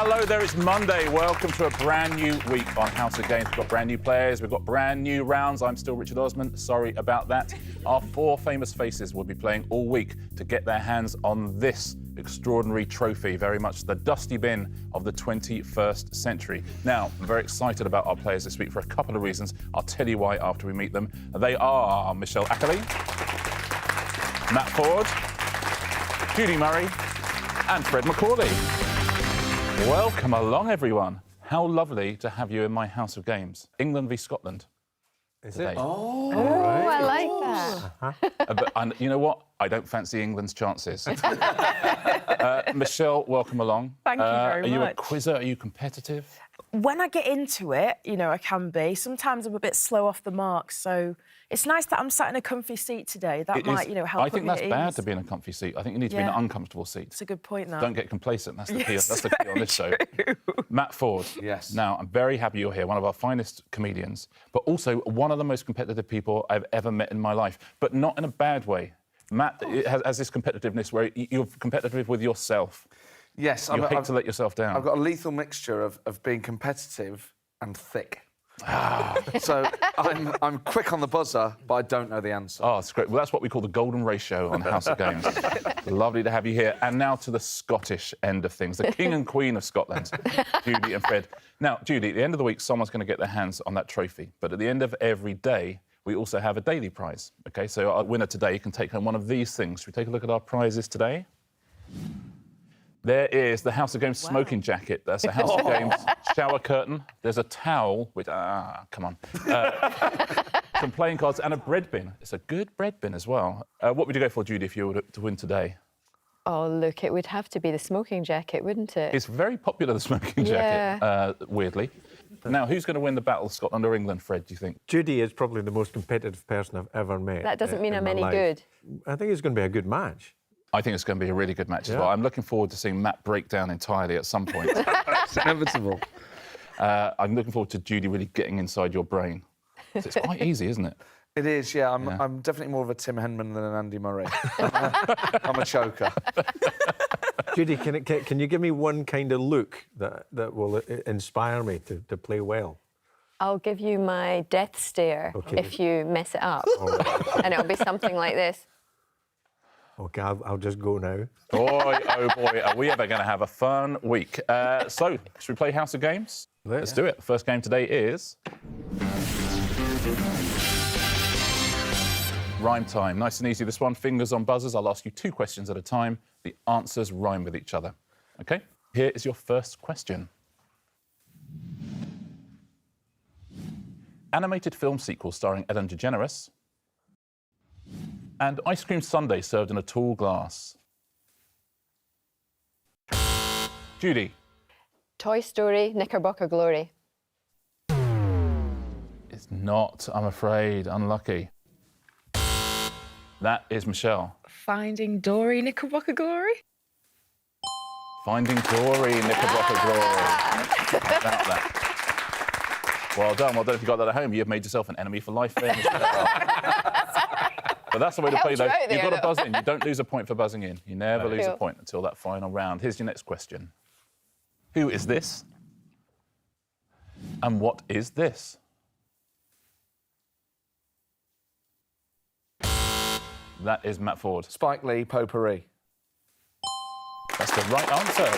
Hello there, it's Monday. Welcome to a brand new week on House of Games. We've got brand new players, we've got brand new rounds. I'm still Richard Osman, sorry about that. Our four famous faces will be playing all week to get their hands on this extraordinary trophy, very much the dusty bin of the 21st century. Now, I'm very excited about our players this week for a couple of reasons. I'll tell you why after we meet them. They are Michelle Ackerley, Matt Forde, Judy Murray, and Fred MacAulay. Welcome along, everyone. How lovely to have you in my House of Games. England v Scotland. Is it? Oh, right. I like that. But you know what? I don't fancy England's chances. Michelle, welcome along. Thank you very Are you a much. quizzer? Are you competitive? When I get into it, you know, I can be. Sometimes I'm a bit slow off the mark, so it's nice that I'm sat in a comfy seat today. That might, you know, help. I think put that's me at bad ease. to be in a comfy seat. I think you need to be in an uncomfortable seat. It's a good point, though. Don't get complacent. That's the key. Yes, That's the key on this show. Matt Forde. Yes. Now, I'm very happy you're here, one of our finest comedians, but also one of the most competitive people I've ever met in my life, but not in a bad way. Matt has this competitiveness where you're competitive with yourself. Yes, You hate to let yourself down. I've got a lethal mixture of being competitive and thick. So I'm quick on the buzzer, but I don't know the answer. Oh, it's great. Well, that's what we call the golden ratio on House of Games. Lovely to have you here. And now to the Scottish end of things, the king and queen of Scotland, Judy and Fred. Now, Judy, at the end of the week, someone's going to get their hands on that trophy. But at the end of every day, we also have a daily prize. OK, so our winner today can take home one of these things. Should we take a look at our prizes today? There is the House of Games smoking jacket. That's the House of Games shower curtain. There's a towel, which, come on. Some playing cards and a bread bin. It's a good bread bin as well. What would you go for, Judy, if you were to win today? Oh, look, it would have to be the smoking jacket, wouldn't it? It's very popular, the smoking jacket, weirdly. Now, who's going to win the Battle of Scotland or England, Fred, do you think? Judy is probably the most competitive person I've ever met. That doesn't mean in I'm my any life. good. I think it's going to be a good match. I think it's going to be a really good match as well. I'm looking forward to seeing Matt break down entirely at some point. It's inevitable. I'm looking forward to Judy really getting inside your brain. So it's quite easy, isn't it? It is, yeah. I'm definitely more of a Tim Henman than an Andy Murray. I'm a choker. Judy, can you give me one kind of look that will inspire me to play well? I'll give you my death stare if you mess it up. And it'll be something like this. OK, I'll just go now. Boy, oh boy, are we ever going to have a fun week. So, should we play House of Games? Let's do it. The first game today is... Rhyme time. Nice and easy, this one. Fingers on buzzers. I'll ask you 2 questions at a time. The answers rhyme with each other. OK? Here is your first question. Animated film sequel starring Ellen DeGeneres and ice cream sundae served in a tall glass. Judy. Toy Story, Knickerbocker Glory. It's not, I'm afraid. Unlucky. That is Michelle. Finding Dory, Knickerbocker Glory. Finding Dory, Knickerbocker Glory. How about that? Well done. Well done if you got that at home. You've made yourself an enemy for life there, Michelle. But that's the way to play, though. You've got to buzz in. You don't lose a point for buzzing in. You never lose a point until that final round. Here's your next question. Who is this? And what is this? That is Matt Forde. Spike Lee, potpourri. That's the right answer.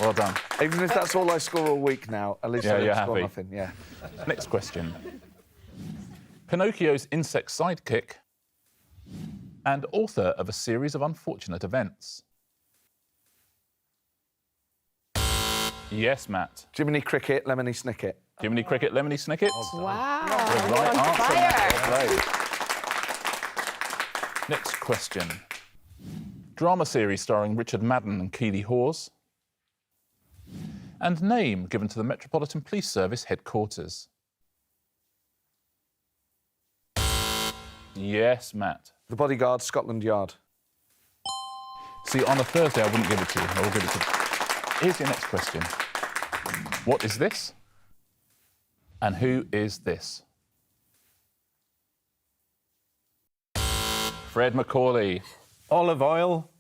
Well done. Even if that's all I score all week now, at least I you're don't score happy. nothing. Yeah. Next question. Pinocchio's insect sidekick and author of a series of unfortunate events. Yes, Matt. Jiminy Cricket, Lemony Snicket. Jiminy Cricket, Lemony Snicket. Wow. The right on answer. fire. Well played. Next question. Drama series starring Richard Madden and Keeley Hawes. And name given to the Metropolitan Police Service headquarters. Yes, Matt. The Bodyguard, Scotland Yard. See, on a Thursday, I wouldn't give it to you. I will give it to you. Here's your next question. What is this? And who is this? Fred MacAulay. Olive oil,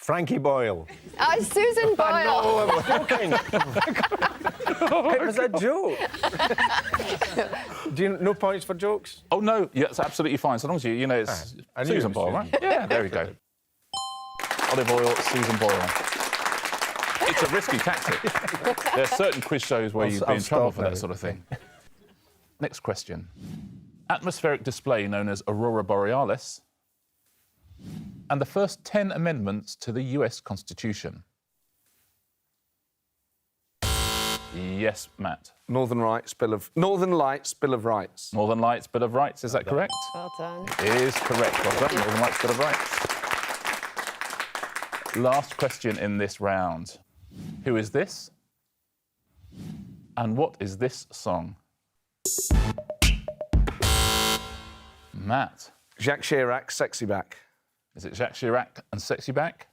Frankie Boyle. Oh, it's Susan Boyle. No, I was joking. It was a joke. Do you no points for jokes? Oh, no, yeah, it's absolutely fine. So long as you know it's I knew it Susan was Boyle, Susan. right? Yeah, there we go. Olive oil, Susan Boyle. It's a risky tactic. There are certain quiz shows where you'd be in trouble for that sort of thing. Next question. Atmospheric display known as Aurora Borealis and the first 10 amendments to the US Constitution. Yes, Matt. Northern Lights, Bill of Rights. Northern Lights Bill of Rights, is that correct? Well done. It is correct. Well done. Northern Lights Bill of Rights. Last question in this round. Who is this? And what is this song? Matt. Jacques Chirac, Sexy Back. Is it Jacques Chirac and Sexy Back?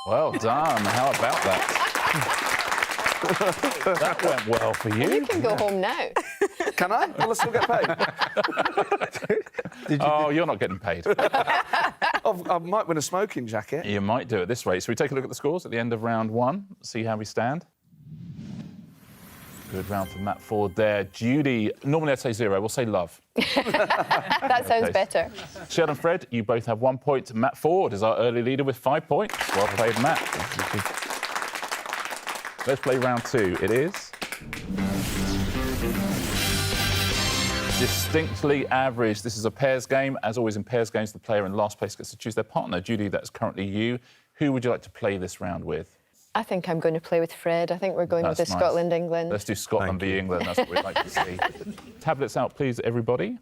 Well done. How about that? That went well for you. You can go home now. Can I? Will I still get paid? You're not getting paid. I might win a smoking jacket. You might do it this way. So we take a look at the scores at the end of round one, see how we stand. Good round for Matt Forde there. Judy, normally I'd say 0, we'll say love. That sounds better. Shell and Fred, you both have 1 point. Matt Forde is our early leader with 5 points. Well played, Matt. Let's play round 2. It is distinctly average. This is a pairs game. As always in pairs games, the player in last place gets to choose their partner. Judy, that's currently you. Who would you like to play this round with? I think I'm going to play with Fred. I think we're going with the That's nice. Scotland, England. Let's do Scotland v England. That's what we'd like to see. Tablets out, please, everybody.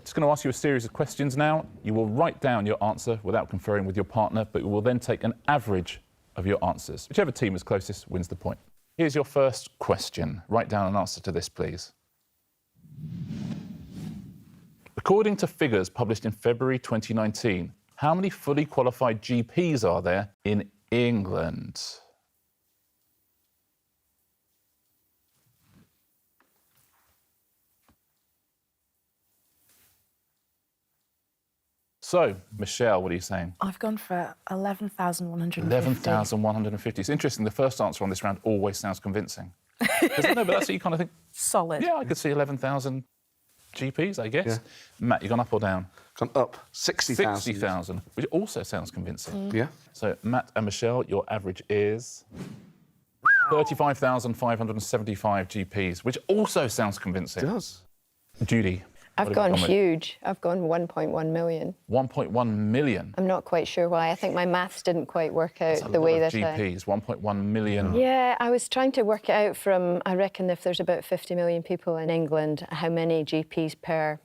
Just going to ask you a series of questions now. You will write down your answer without conferring with your partner, but we will then take an average of your answers. Whichever team is closest wins the point. Here's your first question. Write down an answer to this, please. According to figures published in February 2019, how many fully qualified GPs are there in England? So, Michelle, what are you saying? I've gone for 11,150. 11,150. It's interesting, the first answer on this round always sounds convincing. No, but that's what you kind of think, Solid. yeah, I could see 11,000 GPs, I guess. Yeah. Matt, you gone up or down? Gone up. 60,000. 60,000, which also sounds convincing. Yeah. So, Matt and Michelle, your average is 35,575 GPs, which also sounds convincing. It does. Judy. I've what have gone you with? huge. I've gone 1.1 million. 1.1 million. I'm not quite sure why. I think my maths didn't quite work out That's a the lot way of that GPs, 1.1 million. Yeah, I was trying to work it out from, I reckon if there's about 50 million people in England, how many GPs per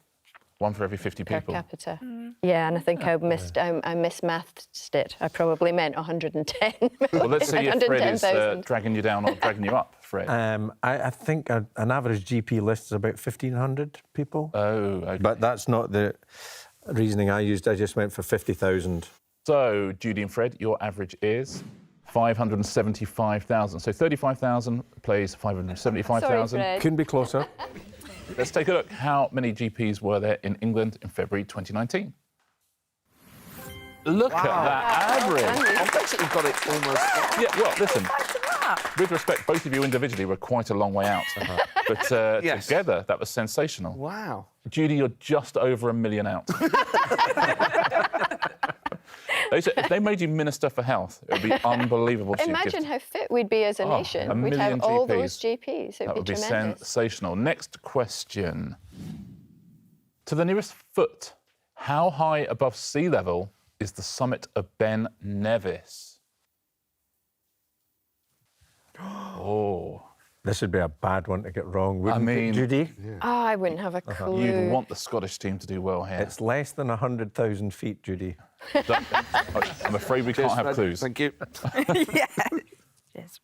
1 for every 50 per people. capita. Yeah, and I think I mismathed it. I probably meant 110. Well, let's see if Fred is 110,000. dragging you down or dragging you up, Fred. I think an average GP list is about 1,500 people. Oh, okay. But that's not the reasoning I used. I just went for 50,000. So, Judy and Fred, your average is 575,000. So 35,000 plays 575,000. Sorry, Fred. Couldn't be closer. Let's take a look. How many GPs were there in England in February 2019? Look at that average. I bet you've got it almost. Yeah, well, listen. With respect, both of you individually were quite a long way out. But Yes. together, that was sensational. Wow. Judy, you're just over 1 million out. If they made you Minister for Health, it would be unbelievable. Imagine how fit we'd be as a nation. 1 We'd have million all GPs. those GPs. It'd That would be tremendous. sensational. Next question. To the nearest foot, how high above sea level is the summit of Ben Nevis? Oh, This would be a bad one to get wrong, wouldn't mean- it, Judy? Oh, I wouldn't have a clue. you'd want the Scottish team to do well here. It's less than 100,000 feet, Judy. I'm afraid we can't have Fred. clues. Thank you. Yeah. Yes.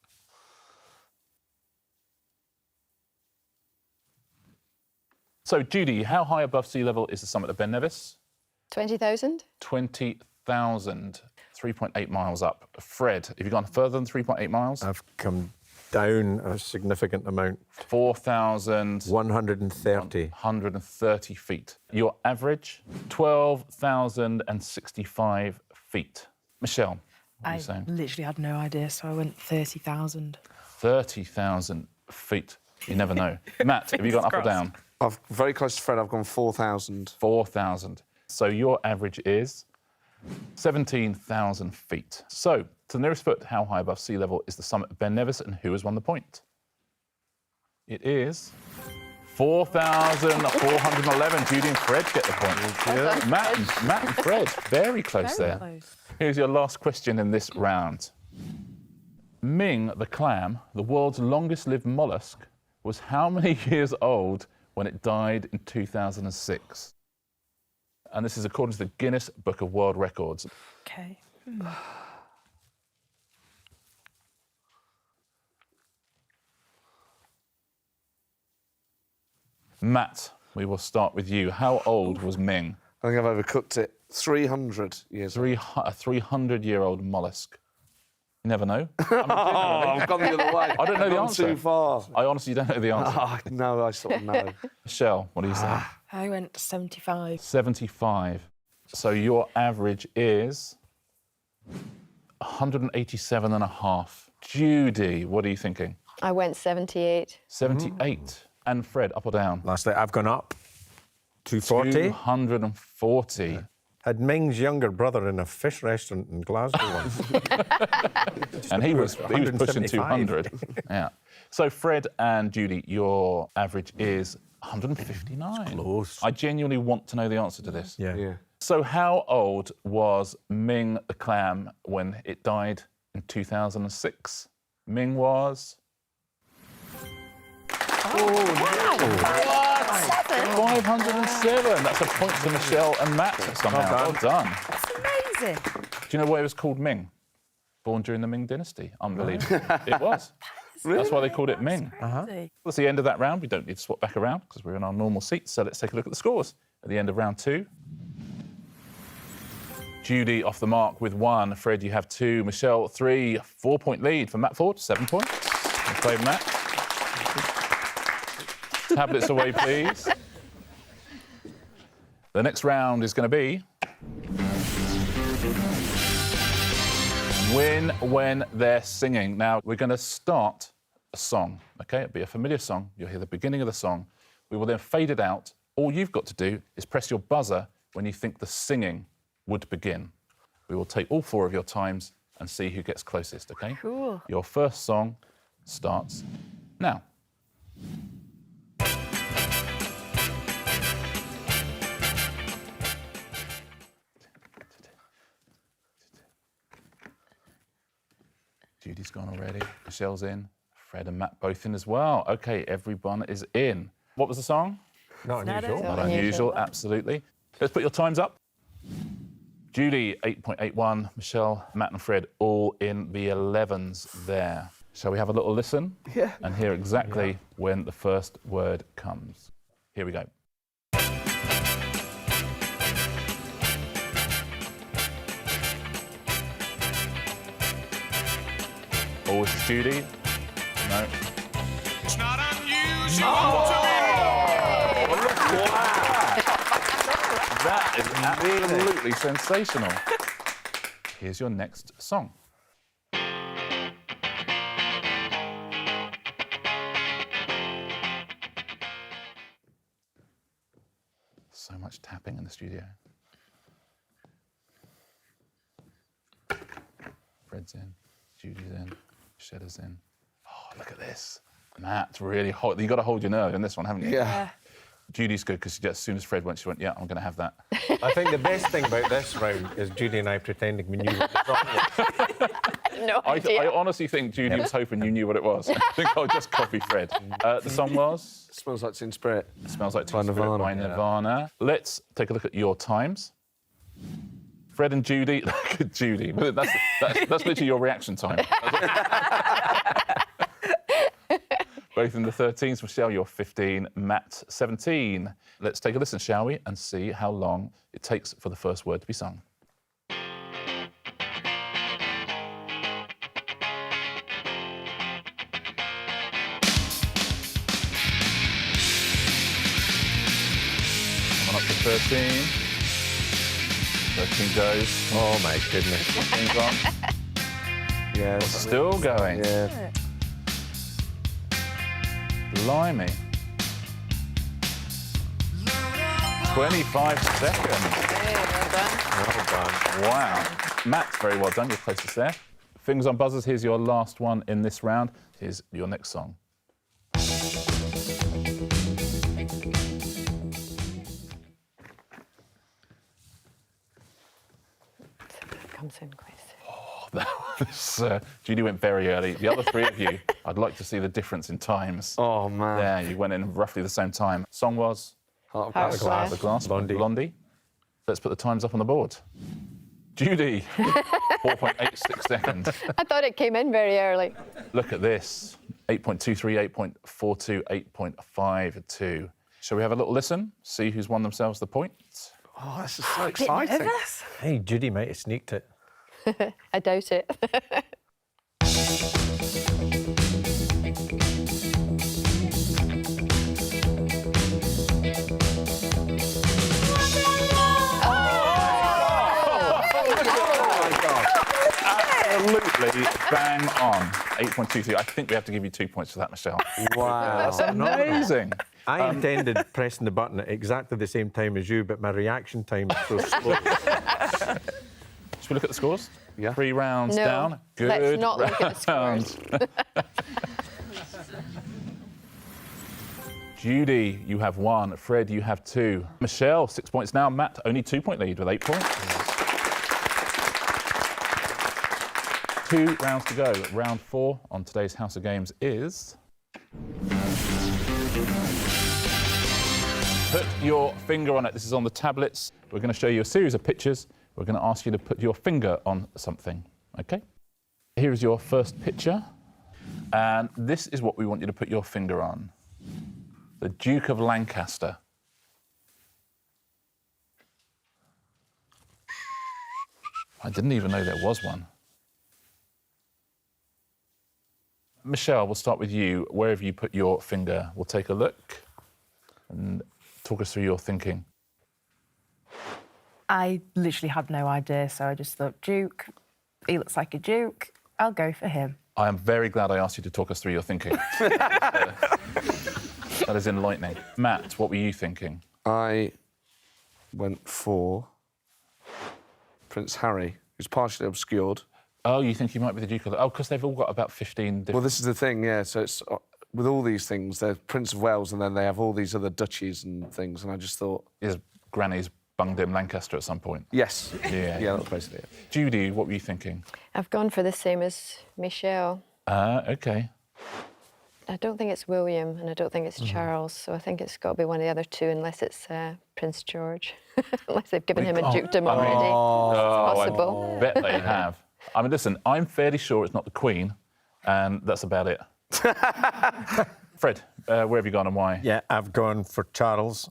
So, Judy, how high above sea level is the summit of Ben Nevis? 20,000? 20,000. 3.8 miles up. Fred, have you gone further than 3.8 miles? I've come down a significant amount. 4,130 130. feet. Your average, 12,065 feet. Michelle, What are you saying? literally had no idea, so I went 30,000. 30,000 feet. You never know. Matt, have you gone up or down? I've very close to Fred. I've gone 4,000. 4,000. So your average is 17,000 feet. So, to the nearest foot, how high above sea level is the summit of Ben Nevis, and who has won the point? It is 4,411. Judy and Fred get the point. Matt and Fred, very close Very there. close. Here's your last question in this round. Ming the clam, the world's longest-lived mollusk, was how many years old when it died in 2006? And this is according to the Guinness Book of World Records. Okay. Matt, we will start with you. How old was Ming? I think I've overcooked it. 300 years old. A 300-year-old mollusk. You never know. I've gone the other way. I don't know I've the gone answer. too far. I honestly don't know the answer. No, I sort of know. Michelle, what do you say? I went 75. 75. So your average is 187 and a half. Judy, what are you thinking? I went 78. 78. And Fred, up or down? Lastly, I've gone up. 240. 240. Had Ming's younger brother in a fish restaurant in Glasgow once. And he was pushing 175. 200. Yeah. So Fred and Judy, your average is 159. Close. I genuinely want to know the answer to this. Yeah. So how old was Ming the clam when it died in 2006? Ming was... 507. That's a point to Michelle and Matt somehow. Well done. That's amazing. Do you know why it was called Ming? Born during the Ming Dynasty. Unbelievable. It was. That's why they called it Ming. That's the end of that round. We don't need to swap back around because we're in our normal seats. So let's take a look at the scores. At the end of round 2, Judy off the mark with 1. Fred, you have 2. Michelle, 3. 4-point lead for Matt Forde, 7 points. Well played, Matt. Tablets away, please. The next round is going to be Win When They're Singing. Now, we're going to start a song, OK? It'll be a familiar song. You'll hear the beginning of the song. We will then fade it out. All you've got to do is press your buzzer when you think the singing would begin. We will take all 4 of your times and see who gets closest, OK? Cool. Your first song starts now. Judy's gone already. Michelle's in. Fred and Matt both in as well. OK, everyone is in. What was the song? Not unusual. Not unusual, absolutely. Let's put your times up. Judy, 8.81. Michelle, Matt and Fred all in the 11s there. Shall we have a little listen? Yeah. And hear exactly when the first word comes. Here we go. Oh, is this Judy? No. It's not unusual to be That is absolutely sensational. Here's your next song. So much tapping in the studio. Fred's in, Judy's in, Shedder's in. Oh, look at this. Matt's really hot. You've got to hold your nerve in this one, haven't you? Yeah. Judy's good because as soon as Fred went, she went, yeah, I'm going to have that. I think the best thing about this round is Judy and I pretending we knew what the song was. No idea. I honestly think Judy was hoping you knew what it was. I think I'll just copy Fred. The song was? Smells like Teen Spirit. Smells Like By Teen Spirit Nirvana. by Nirvana. Let's take a look at your times. Fred and Judy, look at Judy. That's literally your reaction time. Both in the 13s. Michelle, you're 15. Matt, 17. Let's take a listen, shall we, and see how long it takes for the first word to be sung. Coming up to 13. 13 goes. Oh, my goodness. 13's on. Yeah. Still going. Yeah. Blimey. 25 seconds. Well done. Wow. Matt, very well done. You're closest there. Fingers on buzzers. Here's your last one in this round. Here's your next song. Comes in quite soon. That was, Judy went very early. The other three of you, I'd like to see the difference in times. Oh, man. There, you went in roughly the same time. Song was Heart of Heart Glass. of Glass. The Glass. Blondie. Blondie. Let's put the times up on the board. Judy, 4.86 seconds. I thought it came in very early. Look at this. 8.23, 8.42, 8.52. Shall we have a little listen? See who's won themselves the point? Oh, this is so exciting. Hey, Judy might have sneaked it. I doubt it. Absolutely bang on. 8.23. I think we have to give you 2 points for that, Michelle. Wow. That's amazing. I intended pressing the button at exactly the same time as you, but my reaction time is so slow. Should we look at the scores? Yeah. 3 rounds No, down. Good let's not look at the round. scores. Judy, you have 1. Fred, you have 2. Michelle, 6 points now. Matt, only 2-point lead with 8 points. 2 rounds to go. Round 4 on today's House of Games is... Put your finger on it. This is on the tablets. We're going to show you a series of pictures. We're going to ask you to put your finger on something, OK? Here is your first picture. And this is what we want you to put your finger on. The Duke of Lancaster. I didn't even know there was one. Michelle, we'll start with you. Wherever you put your finger, we'll take a look and talk us through your thinking. I literally had no idea, so I just thought, Duke, he looks like a Duke. I'll go for him. I am very glad I asked you to talk us through your thinking. That is enlightening. Matt, what were you thinking? I went for Prince Harry, who's partially obscured. Oh, you think he might be the Duke of... Oh, because they've all got about 15 different... Well, this is the thing, yeah. So it's with all these things, they're Prince of Wales, and then they have all these other duchies and things. And I just thought, His granny's bunged him Lancaster at some point. yes, Yeah. yeah, that's basically it. Judy, what were you thinking? I've gone for the same as Michelle. OK. I don't think it's William and I don't think it's Charles, so I think it's got to be one of the other two, unless it's Prince George. Unless they've given him a dukedom already. Oh, It's possible. I bet they have. I mean, listen, I'm fairly sure it's not the Queen, and that's about it. Fred, where have you gone and why? Yeah, I've gone for Charles.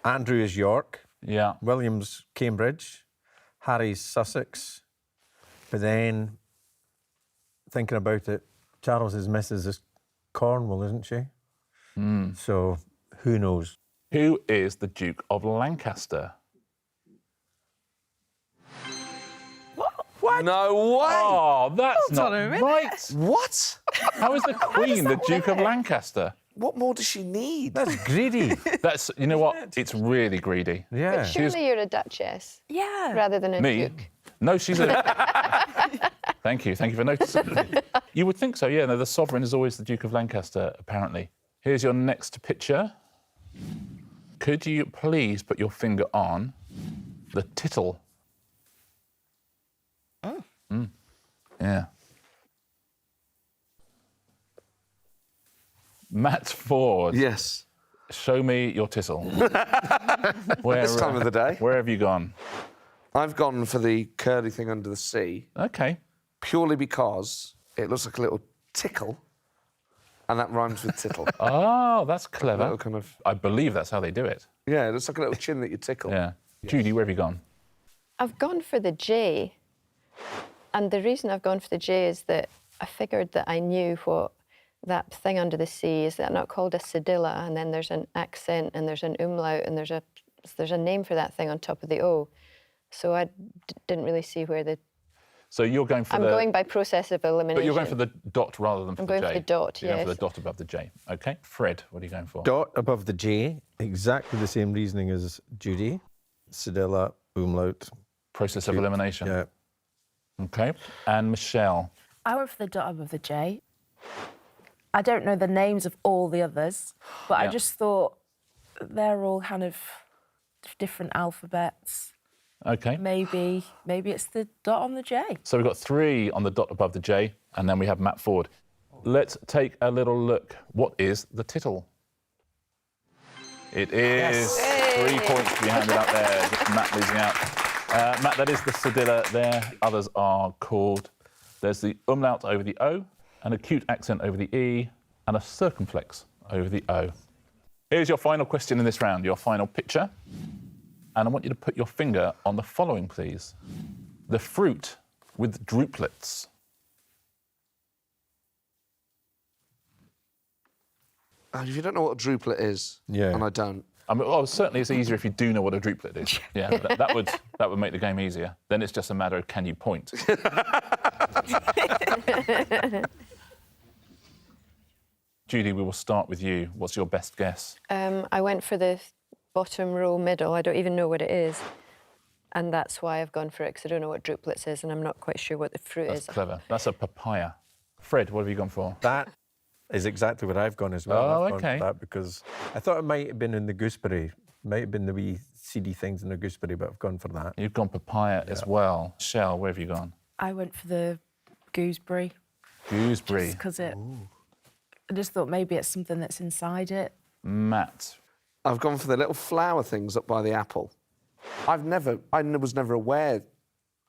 Andrew is York. Yeah. William's Cambridge. Harry's Sussex. But then, thinking about it, Charles's missus is Cornwall, isn't she? So, who knows? Who is the Duke of Lancaster? What? No way! Oh, that's not right. What? How is the Queen the Duke of Lancaster? What more does she need? That's greedy. That's, you know what? It's really greedy. Yeah. Surely you're a duchess Yeah. rather than a Me? duke. No, she's a... Thank you for noticing. You would think so, yeah. No, the sovereign is always the Duke of Lancaster, apparently. Here's your next picture. Could you please put your finger on the tittle? Oh. Yeah. Matt Forde. Yes. Show me your tittle. This time of the day. Where have you gone? I've gone for the curly thing under the sea, OK. purely because it looks like a little tickle, and that rhymes with tittle. Oh, that's clever. Little kind of, I believe that's how they do it. yeah, it looks like a little chin that you tickle. Yeah. Judy, where have you gone? I've gone for the J. And the reason I've gone for the J is that I figured that I knew what that thing under the sea is. That not called a cedilla, and then there's an accent and there's an umlaut and there's a name for that thing on top of the O. So I didn't really see where the So you're going for I'm going by process of elimination. But you're going for the dot rather than for the J. I'm going for the dot, You're going for yes. the dot above the J. OK. Fred, what are you going for? Dot above the J, exactly the same reasoning as Judy. Cedilla, umlaut. Process of elimination. Yeah. OK. And Michelle? I went for the dot above the J. I don't know the names of all the others, but I Yeah. just thought they're all kind of different alphabets. OK. Maybe it's the dot on the J. So we've got 3 on the dot above the J, and then we have Matt Forde. Let's take a little look. What is the tittle? It is 3 points to be handed out there. Just Matt losing out. Matt, that is the cedilla there. Others are called. There's the umlaut over the O, an acute accent over the E, and a circumflex over the O. Here's your final question in this round, your final picture. And I want you to put your finger on the following, please. The fruit with druplets. And if you don't know what a druplet is, Yeah. and I don't, I mean, well, certainly it's easier if you do know what a druplet is. Yeah, that would make the game easier. Then it's just a matter of can you point. Judy, we will start with you. What's your best guess? I went for the bottom row middle. I don't even know what it is. And that's why I've gone for it, because I don't know what druplets is and I'm not quite sure what the fruit That's is. clever. That's a papaya. Fred, what have you gone for? That is exactly what I've gone as well. Oh, I've gone for okay. that because I thought it might have been in the gooseberry. Might have been the wee seedy things in the gooseberry, but I've gone for that. You've gone papaya as well. Shell, where have you gone? I went for the gooseberry Gooseberry. because I just thought maybe it's something that's inside it. Matt. I've gone for the little flower things up by the apple. I was never aware.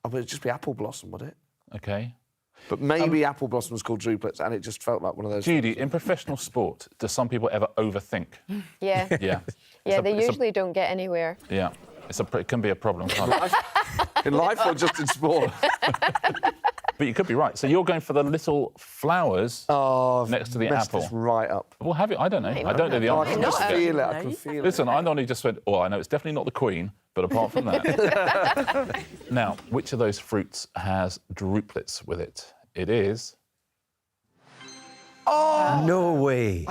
Oh, it'd just be apple blossom, would it? OK. But maybe apple blossom was called druplets, and it just felt like one of those. Judy, in professional sport, do some people ever overthink? Yeah. Yeah. Yeah, they usually don't get anywhere. Yeah. It can be a problem, can't it? In life or just in sport? But you could be right. So you're going for the little flowers next to the messed apple. this right up. Well, have you? I don't know. I don't know the Oh, I answer. can not just have. feel it. I can feel it. Listen, I only just went, I know it's definitely not the Queen, but apart from that. Now, which of those fruits has druplets with it? It is. No way.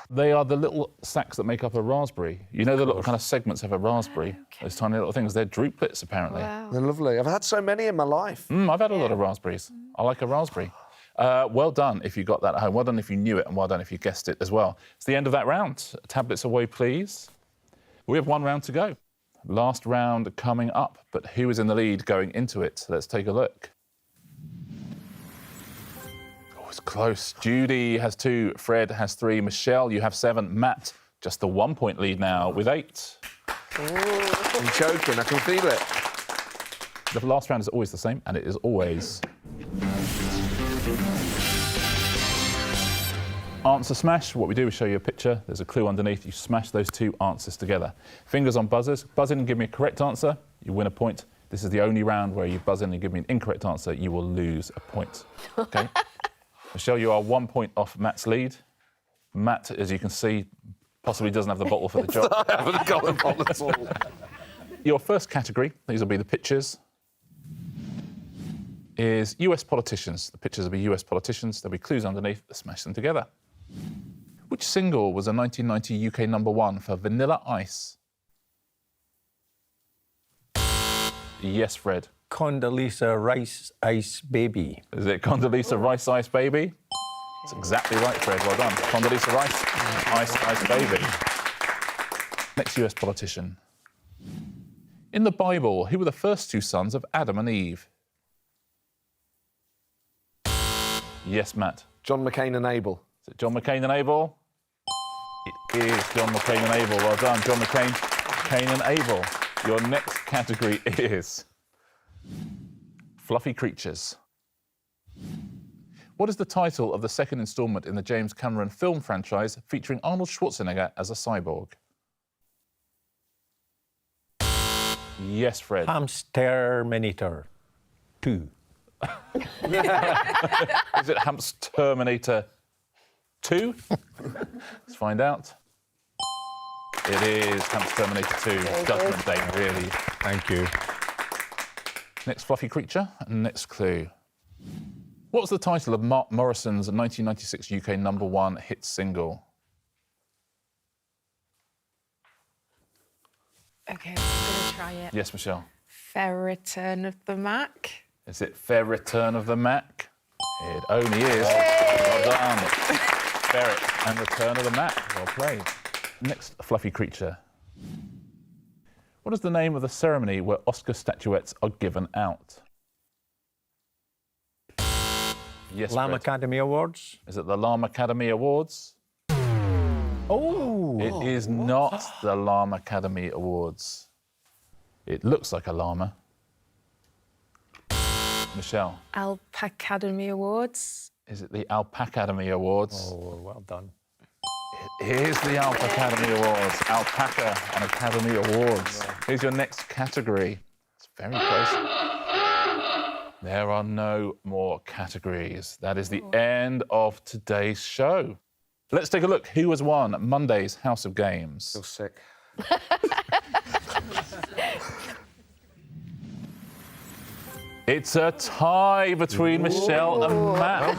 They are the little sacs that make up a raspberry. You know the little kind of segments of a raspberry? Those tiny little things. They're druplets, apparently. Wow. They're lovely. I've had so many in my life. I've had a lot of raspberries. I like a raspberry. Well done if you got that at home. Well done if you knew it, and well done if you guessed it as well. It's the end of that round. Tablets away, please. We have one round to go. Last round coming up, but who is in the lead going into it? Let's take a look. Oh, it's close. Judy has 2, Fred has 3, Michelle, you have 7, Matt, just the 1 point lead now with 8. I'm joking. I can feel it. The last round is always the same, and it is always answer smash. What we do is show you a picture. There's a clue underneath. You smash those 2 answers together. Fingers on buzzers. Buzz in and give me a correct answer. You win a point. This is the only round where you buzz in and give me an incorrect answer. You will lose a point. OK? Michelle, you are 1 point off Matt's lead. Matt, as you can see, possibly doesn't have the bottle for the job. I haven't got them on at all. Your first category, these will be the pictures, is US politicians. The pictures will be US politicians. There'll be clues underneath. Smash them together. Which single was a 1990 UK #1 for Vanilla Ice? Yes, Fred. Condoleezza Rice Ice Baby. Is it Condoleezza Rice Ice Baby? That's exactly right, Fred. Well done. Condoleezza Rice Ice Baby. Next US politician. In the Bible, who were the first 2 sons of Adam and Eve? Yes, Matt. John McCain and Abel. Is it John McCain and Abel? It is John McCain and Abel. Well done, John McCain, Cain and Abel. Your next category is fluffy creatures. What is the title of the second instalment in the James Cameron film franchise featuring Arnold Schwarzenegger as a cyborg? Yes, Fred. Hamsterminator 2. Is it Hamsterminator 2? Let's find out. It is Hamsterminator 2. Judgment Day, really. Thank you. Next fluffy creature, and next clue. What was the title of Mark Morrison's 1996 UK #1 hit single? OK, I'm going to try it. Yes, Michelle. Fair Return of the Mac. Is it Fair Return of the Mac? It only is. Well done. Ferret and Return of the Mac. Well played. Next fluffy creature. What is the name of the ceremony where Oscar statuettes are given out? Yes, Lamb Fred. Academy Awards. Is it the Lamb Academy Awards? Oh! It is not the Lamb Academy Awards. It looks like a llama. Michelle. Alpacademy Awards. Is it the Alpacademy Awards? Oh, well done. It is the Alpacademy Awards. Alpaca and Academy Awards. Here's your next category. It's very close. There are no more categories. That is the end of today's show. Let's take a look. Who has won Monday's House of Games? Feel sick. It's a tie between Michelle and Matt.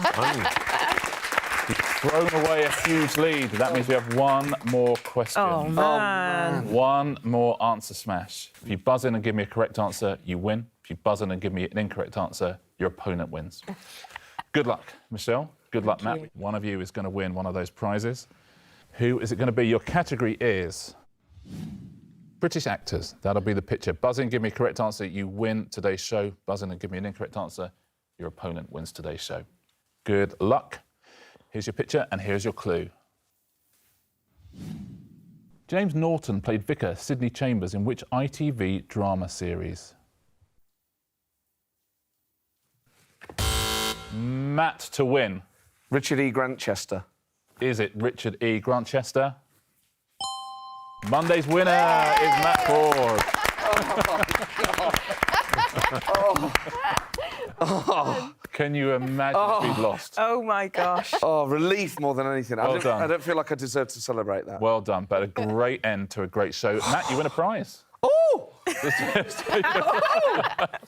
You've thrown away a huge lead. That means we have one more question. Oh, man. One more answer smash. If you buzz in and give me a correct answer, you win. If you buzz in and give me an incorrect answer, your opponent wins. Good luck, Michelle. Good luck, Matt. One of you is going to win one of those prizes. Who is it going to be? Your category is British actors. That'll be the picture. Buzz in, give me a correct answer, you win today's show. Buzz in and give me an incorrect answer, your opponent wins today's show. Good luck. Here's your picture and here's your clue. James Norton played Vicar Sidney Chambers in which ITV drama series? Matt to win. Richard E. Grantchester. Is it Richard E. Grantchester? Monday's winner is Matt Forde. Can you imagine if we'd lost? Oh, my gosh. Oh, relief more than anything. Well done. I don't feel like I deserve to celebrate that. Well done, but a great end to a great show. Matt, you win a prize. Oh! It's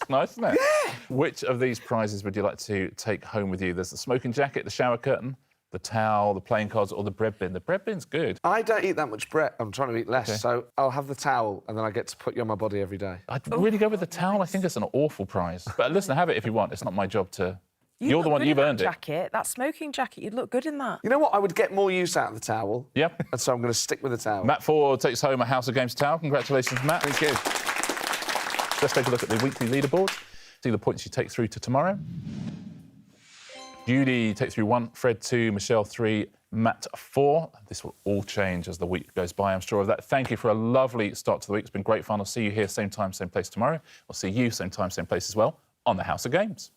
nice, isn't it? Yeah. Which of these prizes would you like to take home with you? There's the smoking jacket, the shower curtain, the towel, the playing cards, or the bread bin. The bread bin's good. I don't eat that much bread. I'm trying to eat less, so I'll have the towel, and then I get to put you on my body every day. I'd really go with the towel. I think it's an awful prize. But listen, have it if you want. It's not my job to... You're the one, you've earned it. Jacket, that smoking jacket, you'd look good in that. You know what? I would get more use out of the towel. Yep. And so I'm going to stick with the towel. Matt Forde takes home a House of Games towel. Congratulations, Matt. Thank you. Let's take a look at the weekly leaderboard. See the points you take through to tomorrow. Judy takes through 1, Fred 2, Michelle 3, Matt 4. This will all change as the week goes by, I'm sure of that. Thank you for a lovely start to the week. It's been great fun. I'll see you here same time, same place tomorrow. I'll see you same time, same place as well on the House of Games.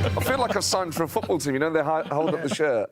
I feel like I've signed for a football team. You know, they hold up the shirt.